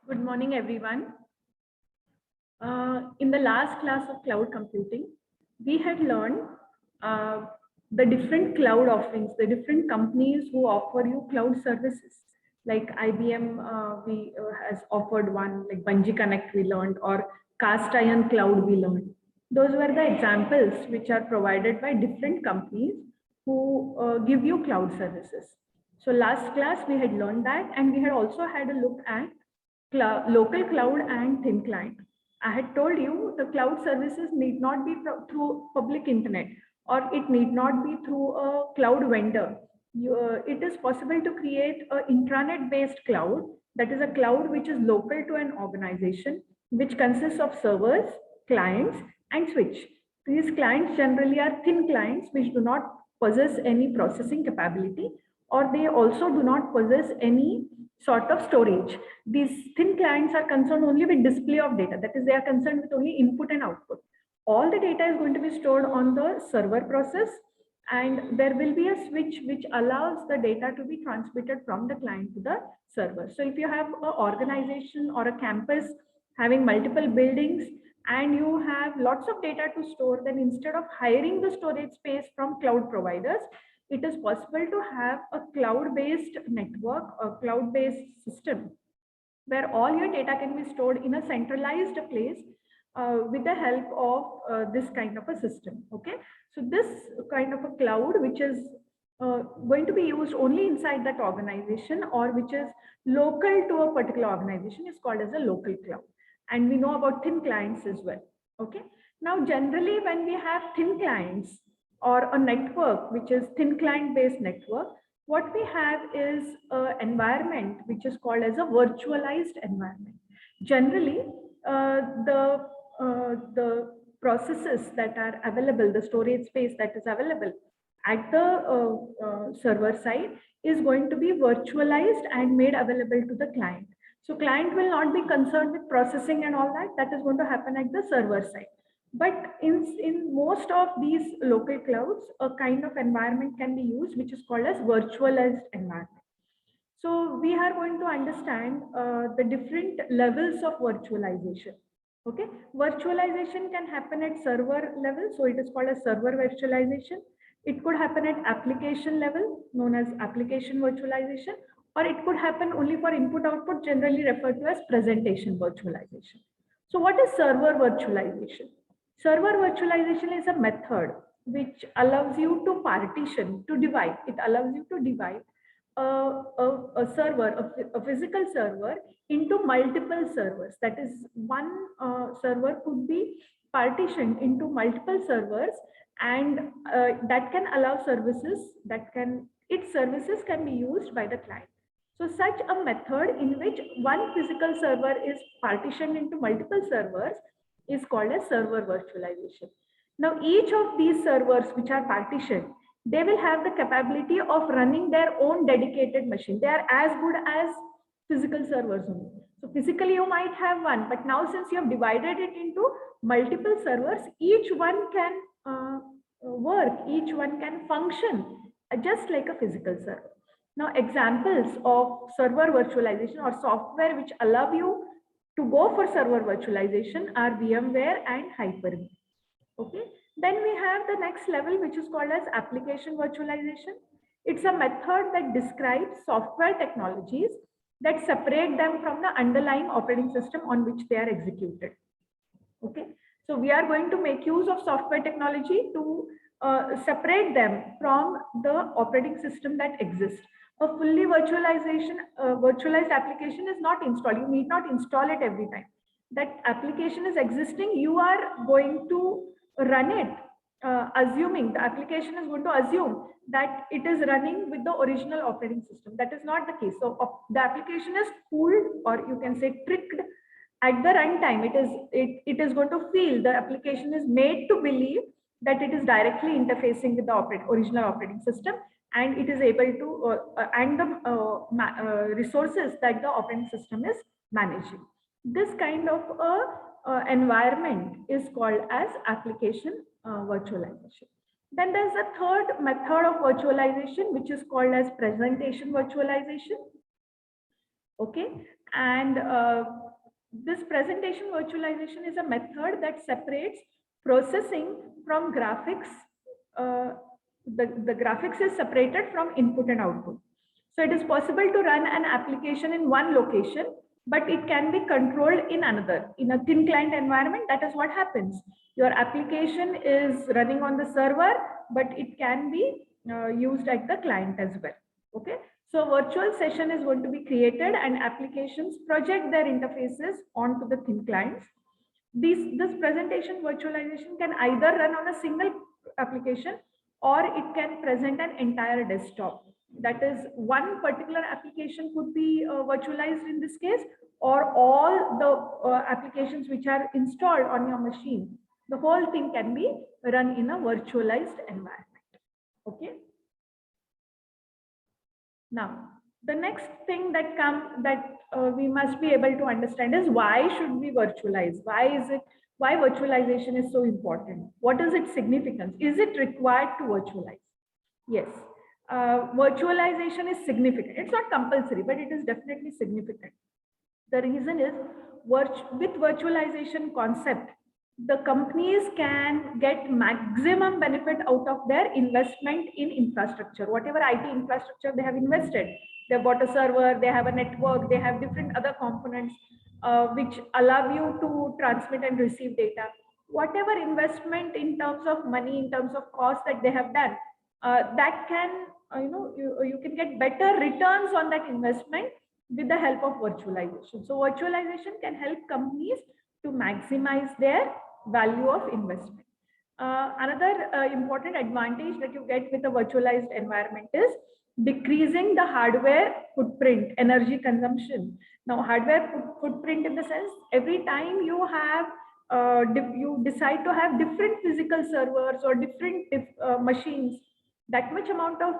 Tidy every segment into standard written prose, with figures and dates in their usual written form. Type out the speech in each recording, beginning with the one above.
Good morning, everyone. In the last class of cloud computing, we had learned uh, the different cloud offerings, the different companies who offer you cloud services. Like IBM, we has offered one, like Bungee Connect, we learned, or Cast Iron Cloud, we learned. Those were the examples which are provided by different companies who give you cloud services. So last class we had learned that, and we had also had a look at local cloud and thin client. I had told you the cloud services need not be through public internet, or it need not be through a cloud vendor. It is possible to create an intranet based cloud, that is a cloud which is local to an organization, which consists of servers, clients, and switch. These clients generally are thin clients which do not possess any processing capability, or they also do not possess any sort of storage. These thin clients are concerned only with display of data. That is, they are concerned with only input and output. All the data is going to be stored on the server process, and there will be a switch which allows the data to be transmitted from the client to the server. So if you have an organization or a campus having multiple buildings and you have lots of data to store, then instead of hiring the storage space from cloud providers, it is possible to have a cloud-based network or cloud-based system where all your data can be stored in a centralized place with the help of this kind of a system. Okay, so this kind of a cloud, which is going to be used only inside that organization or which is local to a particular organization, is called as a local cloud. And we know about thin clients as well. Okay, now generally when we have thin clients or a network which is thin client based network, what we have is an environment which is called as a virtualized environment. Generally, the processes that are available, the storage space that is available at the server side is going to be virtualized and made available to the client. So client will not be concerned with processing and all that. That is going to happen at the server side. But in most of these local clouds, a kind of environment can be used, which is called as virtualized environment. So we are going to understand the different levels of virtualization. Okay, virtualization can happen at server level, so it is called as server virtualization. It could happen at application level, known as application virtualization, or it could happen only for input output, generally referred to as presentation virtualization. So what is server virtualization? Server virtualization is a method which allows you to partition, to divide. It allows you to divide a server, a physical server, into multiple servers. That is, one server could be partitioned into multiple servers, and that can allow services that can, its services can be used by the client. So such a method in which one physical server is partitioned into multiple servers is called as server virtualization. Now, each of these servers which are partitioned, they will have the capability of running their own dedicated machine. They are as good as physical servers only. So physically you might have one, but now since you have divided it into multiple servers, each one can work, each one can function just like a physical server. Now, examples of server virtualization or software which allow you to go for server virtualization are VMware and Hyper-V. Okay, then we have the next level, which is called as application virtualization. It's a method that describes software technologies that separate them from the underlying operating system on which they are executed. Okay, so we are going to make use of software technology to separate them from the operating system that exists. A fully virtualized application is not installed. You need not install it every time. That application is existing. You are going to run it, assuming the application is going to assume that it is running with the original operating system. That is not the case. So the application is fooled, or you can say tricked at the runtime. It is going to feel, the application is made to believe that it is directly interfacing with the original operating system, and it is able to and the resources that the operating system is managing. This kind of a environment is called as application virtualization. Then there's a third method of virtualization, which is called as presentation virtualization. Okay, and this presentation virtualization is a method that separates processing from graphics. The graphics is separated from input and output. So it is possible to run an application in one location, but it can be controlled in another. In a thin client environment, that is what happens. Your application is running on the server, but it can be used at the client as well. Okay. So virtual session is going to be created and applications project their interfaces onto the thin clients. This presentation virtualization can either run on a single application or it can present an entire desktop. That is, one particular application could be virtualized in this case, or all the applications which are installed on your machine. The whole thing can be run in a virtualized environment. Okay. Now, the next thing that we must be able to understand is why should we virtualize? Why virtualization is so important? What is its significance? Is it required to virtualize? Yes, virtualization is significant. It's not compulsory, but it is definitely significant. The reason is with virtualization concept, the companies can get maximum benefit out of their investment in infrastructure. Whatever IT infrastructure they have invested, they have bought a server, they have a network, they have different other components which allow you to transmit and receive data. Whatever investment in terms of money, in terms of cost that they have done, that can, you can get better returns on that investment with the help of virtualization. So virtualization can help companies to maximize their value of investment. Another important advantage that you get with a virtualized environment is decreasing the hardware footprint, energy consumption. Now, hardware footprint in the sense, every time you have you decide to have different physical servers or different machines, that much amount of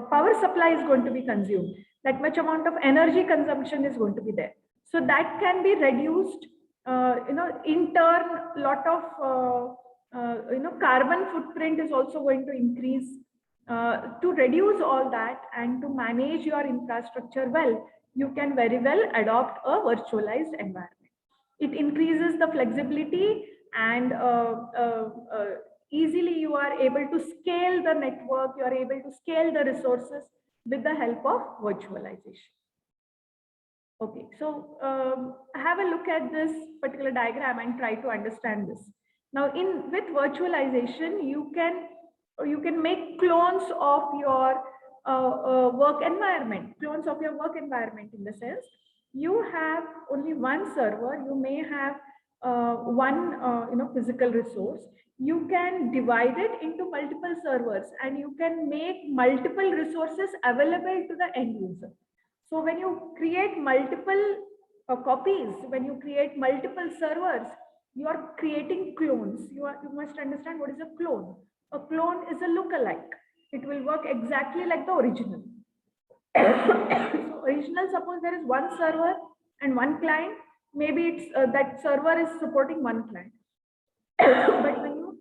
power supply is going to be consumed, that much amount of energy consumption is going to be there. So that can be reduced. In turn, lot of carbon footprint is also going to increase. To reduce all that and to manage your infrastructure well, you can very well adopt a virtualized environment. It increases the flexibility and easily you are able to scale the network, you are able to scale the resources with the help of virtualization. Okay, so have a look at this particular diagram and try to understand this. Now, with virtualization, you can make clones of your work environment, in the sense you have only one server, you may have one physical resource. You can divide it into multiple servers and you can make multiple resources available to the end user. So when you create multiple copies, when you create multiple servers, you are creating clones. You must understand what is a clone. A clone is a lookalike. It will work exactly like the original. So original, suppose there is one server and one client, maybe it's that server is supporting one client. But when you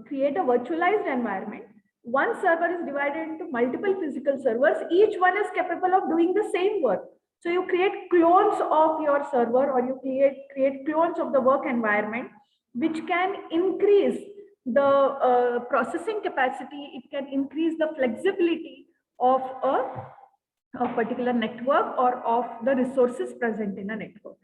create a virtualized environment, one server is divided into multiple physical servers. Each one is capable of doing the same work. So you create clones of your server, or you create clones of the work environment, which can increase the processing capacity. It can increase the flexibility of a particular network or of the resources present in a network.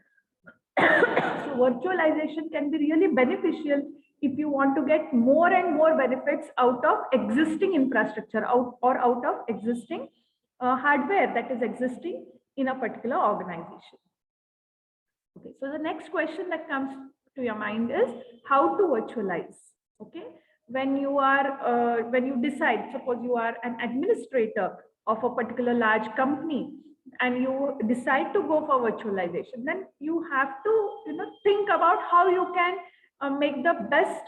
So virtualization can be really beneficial if you want to get more and more benefits out of existing infrastructure or out of existing hardware that is existing in a particular organization. Okay, so the next question that comes to your mind is how to virtualize. Okay, when you decide, suppose you are an administrator of a particular large company and you decide to go for virtualization, then you have to think about how you can make the best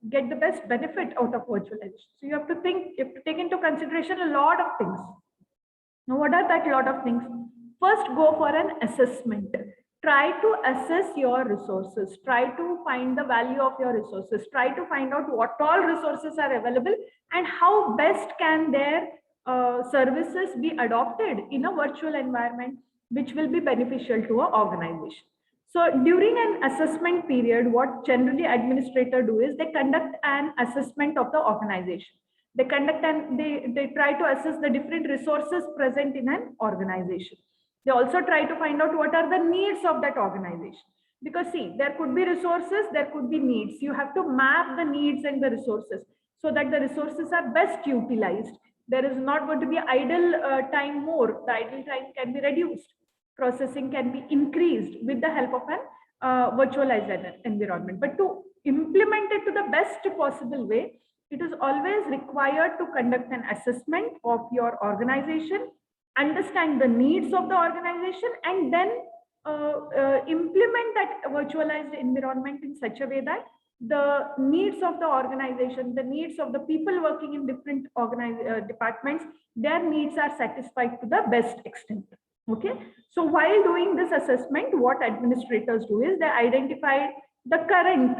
get the best benefit out of virtualization. So you have to take into consideration a lot of things. Now, what are that lot of things? First, go for an assessment. Try to assess your resources. Try to find the value of your resources. Try to find out what all resources are available and how best can their services be adopted in a virtual environment, which will be beneficial to an organization. So during an assessment period, what generally administrators do is they conduct an assessment of the organization. They conduct and they try to assess the different resources present in an organization. They also try to find out what are the needs of that organization. Because see, there could be resources, there could be needs. You have to map the needs and the resources so that the resources are best utilized. There is not going to be idle time more. The idle time can be reduced. Processing can be increased with the help of an virtualized environment. But to implement it to the best possible way, it is always required to conduct an assessment of your organization, understand the needs of the organization, and then implement that virtualized environment in such a way that the needs of the organization, the needs of the people working in different departments, their needs are satisfied to the best extent. Okay, so while doing this assessment, what administrators do is they identify the current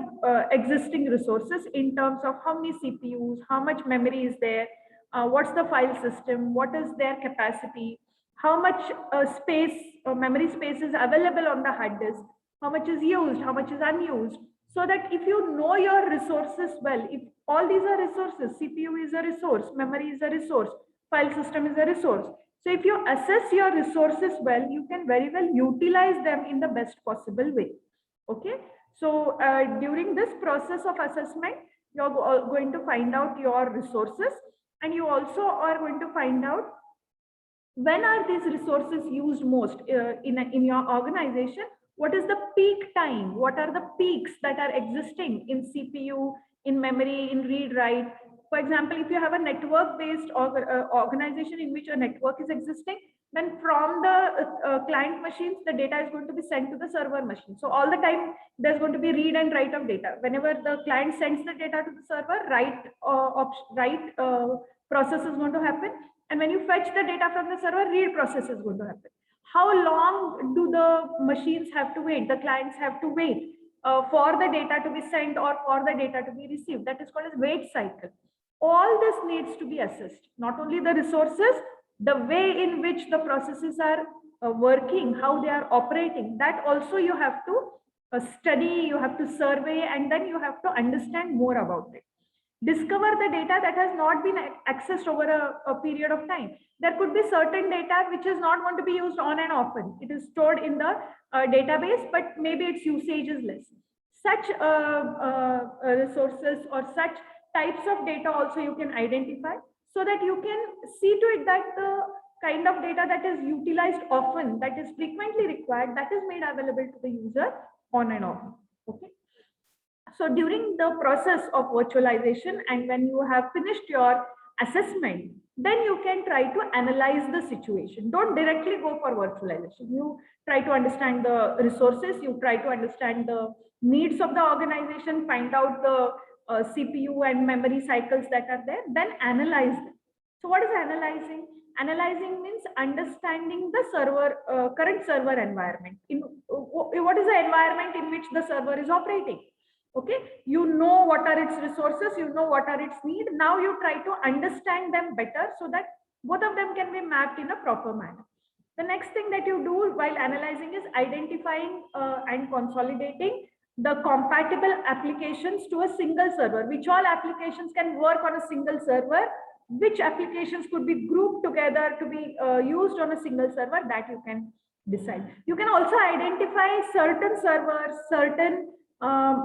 existing resources in terms of how many CPUs, how much memory is there, what's the file system, what is their capacity, how much space or memory space is available on the hard disk, how much is used, how much is unused. So that if you know your resources well, if all these are resources, CPU is a resource, memory is a resource, file system is a resource. So if you assess your resources well, you can very well utilize them in the best possible way. Okay. So during this process of assessment, you're going to find out your resources, and you also are going to find out when are these resources used most in your organization. What is the peak time? What are the peaks that are existing in CPU, in memory, in read write? For example, if you have a network-based organization in which a network is existing, then from the client machines, the data is going to be sent to the server machine. So all the time, there's going to be read and write of data. Whenever the client sends the data to the server, write process is going to happen. And when you fetch the data from the server, read process is going to happen. How long do the machines have to wait? The clients have to wait for the data to be sent or for the data to be received. That is called as wait cycle. All this needs to be assessed. Not only the resources, the way in which the processes are working, how they are operating, that also you have to study, you have to survey, and then you have to understand more about it. Discover the data that has not been accessed over a period of time. There could be certain data which is not going to be used on and often. It is stored in the database, but maybe its usage is less. Such resources or such types of data also you can identify, so that you can see to it that the kind of data that is utilized often, that is frequently required, that is made available to the user on and off. Okay. So during the process of virtualization, and when you have finished your assessment, then you can try to analyze the situation. Don't directly go for virtualization. You try to understand the resources, you try to understand the needs of the organization, find out the CPU and memory cycles that are there, then analyze them. So what is analyzing? Analyzing means understanding the server, current server environment. What is the environment in which the server is operating? Okay, you know what are its resources, you know what are its needs. Now you try to understand them better so that both of them can be mapped in a proper manner. The next thing that you do while analyzing is identifying and consolidating the compatible applications to a single server. Which all applications can work on a single server, which applications could be grouped together to be used on a single server, that you can decide. You can also identify certain servers, certain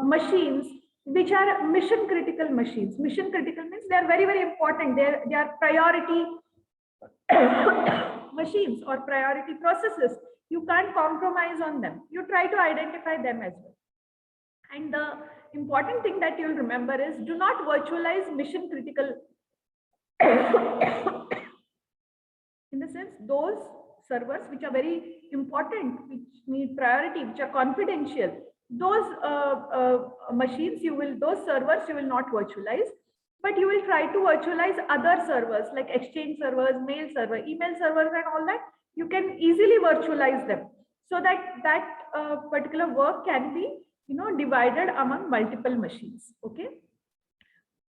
machines which are mission critical machines. Mission critical means they are very, very important. They are priority machines or priority processes. You can't compromise on them. You try to identify them as well. And the important thing that you'll remember is, do not virtualize mission critical in the sense those servers which are very important, which need priority, which are confidential. Those machines, those servers you will not virtualize, but you will try to virtualize other servers like Exchange servers, mail server, email servers, and all that. You can easily virtualize them so that particular work can be divided among multiple machines. Okay.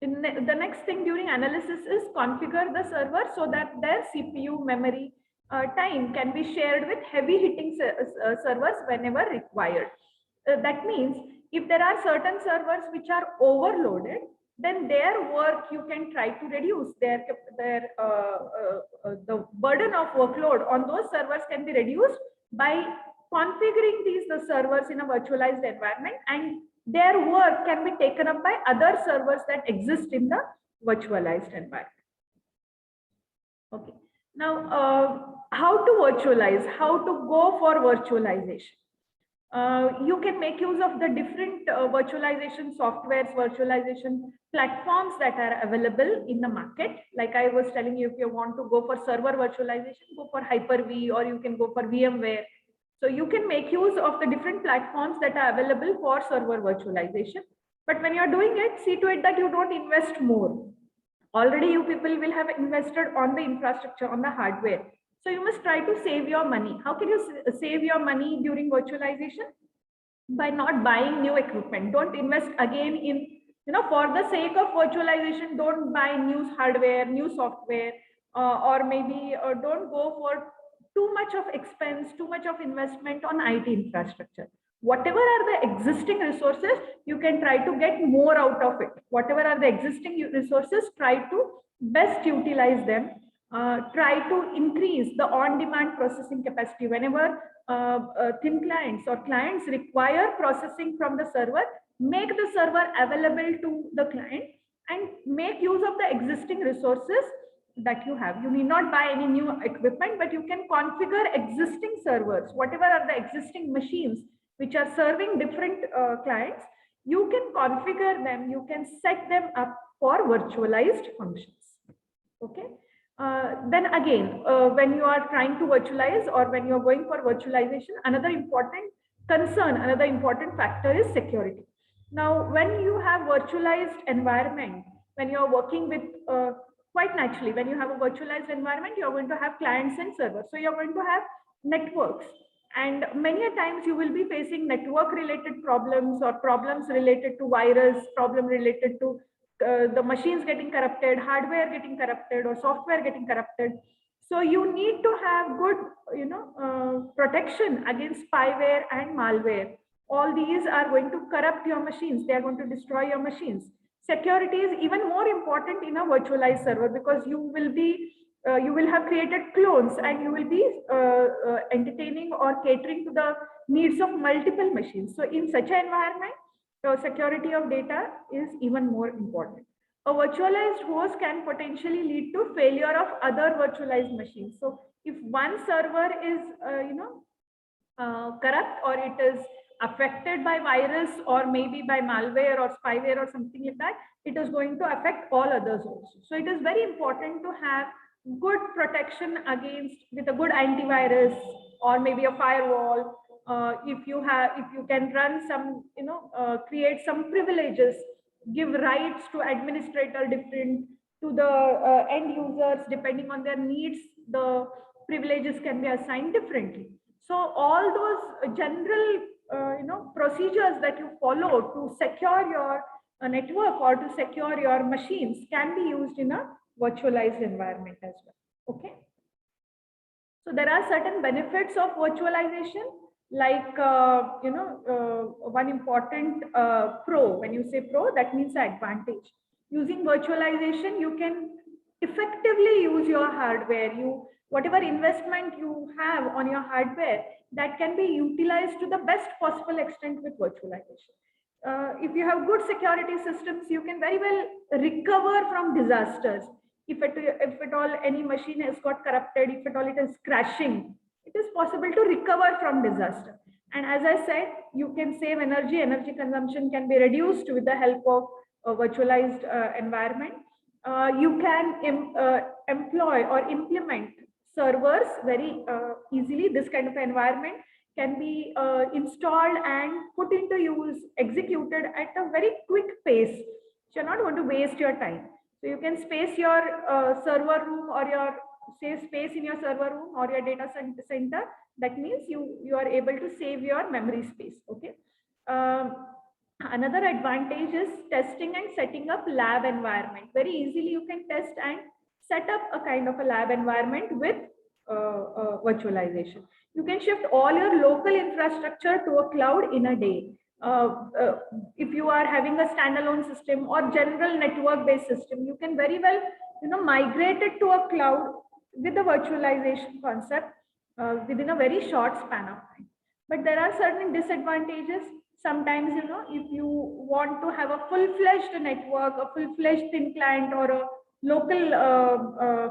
The next thing during analysis is configure the server so that their CPU memory time can be shared with heavy hitting servers whenever required. That means if there are certain servers which are overloaded, then their work you can try to reduce the burden of workload on those servers can be reduced by configuring the servers in a virtualized environment, and their work can be taken up by other servers that exist in the virtualized environment. Okay. Now, how to virtualize, how to go for virtualization. You can make use of the different virtualization softwares, virtualization platforms that are available in the market. Like I was telling you, if you want to go for server virtualization, go for Hyper-V, or you can go for VMware. So you can make use of the different platforms that are available for server virtualization. But when you're doing it, see to it that you don't invest more. Already you people will have invested on the infrastructure, on the hardware. So you must try to save your money. How can you save your money during virtualization? By not buying new equipment. Don't invest again in, for the sake of virtualization, don't buy new hardware, new software, or maybe don't go for too much of expense, too much of investment on IT infrastructure. Whatever are the existing resources, you can try to get more out of it. Whatever are the existing resources, try to best utilize them. Try to increase the on-demand processing capacity. Whenever thin clients or clients require processing from the server, make the server available to the client and make use of the existing resources that you have. You need not buy any new equipment, but you can configure existing servers. Whatever are the existing machines which are serving different clients, you can configure them, you can set them up for virtualized functions. Okay. Then again, when you are trying to virtualize or when you're going for virtualization, another important concern, another important factor is security. Now, when you have virtualized environment, when you're working with quite naturally, when you have a virtualized environment, you're going to have clients and servers. So you're going to have networks. And many a times you will be facing network related problems or problems related to virus, problem related to the machines getting corrupted, hardware getting corrupted, or software getting corrupted. So you need to have good, protection against spyware and malware. All these are going to corrupt your machines. They are going to destroy your machines. Security is even more important in a virtualized server because you will have created clones and you will be entertaining or catering to the needs of multiple machines. So in such an environment, security of data is even more important. A virtualized host can potentially lead to failure of other virtualized machines. So if one server is, corrupt, or it is affected by virus or maybe by malware or spyware or something like that, it is going to affect all others also. So it is very important to have good protection against, with a good antivirus or maybe a firewall. If you can run some, create some privileges, give rights to administrator different to the end users, depending on their needs, the privileges can be assigned differently. So all those general, procedures that you follow to secure your network or to secure your machines can be used in a virtualized environment as well. Okay. So there are certain benefits of virtualization, like, one important pro. When you say pro, that means advantage. Using virtualization, you can effectively use your hardware. Whatever investment you have on your hardware, that can be utilized to the best possible extent with virtualization. If you have good security systems, you can very well recover from disasters. If at all any machine has got corrupted, if at all it is crashing, it is possible to recover from disaster. And as I said, you can save energy consumption can be reduced with the help of a virtualized environment. You can employ or implement servers very easily. This kind of environment can be installed and put into use, executed at a very quick pace. So you're not going to waste your time. So you can space your server room or your space in your server room or your data center. That means you are able to save your memory space. Okay. Another advantage is testing and setting up lab environment. Very easily you can test and set up a kind of a lab environment with virtualization. You can shift all your local infrastructure to a cloud in a day. If you are having a standalone system or general network based system, you can very well migrate it to a cloud with the virtualization concept within a very short span of time. But there are certain disadvantages. Sometimes, if you want to have a full-fledged network, a full-fledged thin client, or a local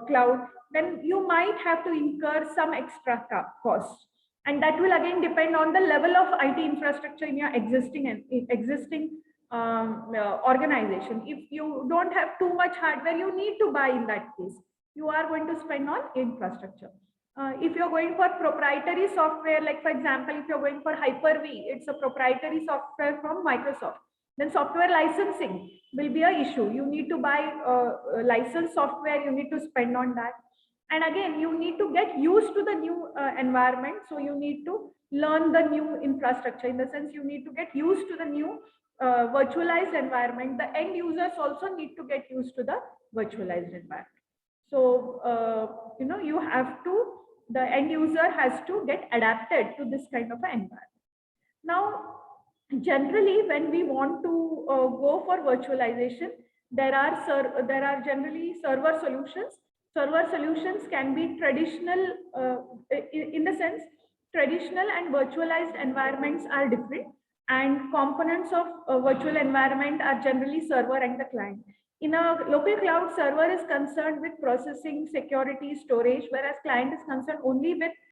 cloud, then you might have to incur some extra costs. And that will again depend on the level of IT infrastructure in your existing organization. If you don't have too much hardware, you need to buy in that case. You are going to spend on infrastructure. If you're going for proprietary software, like for example, if you're going for Hyper-V, it's a proprietary software from Microsoft, then software licensing will be an issue. You need to buy licensed software, you need to spend on that. And again, you need to get used to the new environment. So you need to learn the new infrastructure. In the sense, you need to get used to the new virtualized environment. The end users also need to get used to the virtualized environment. So, you have to, the end user has to get adapted to this kind of an environment. Now, generally, when we want to go for virtualization, there are generally server solutions. Server solutions can be traditional, in the sense, traditional and virtualized environments are different, and components of virtual environment are generally server and the client. In a local cloud, server is concerned with processing, security, storage, whereas client is concerned only with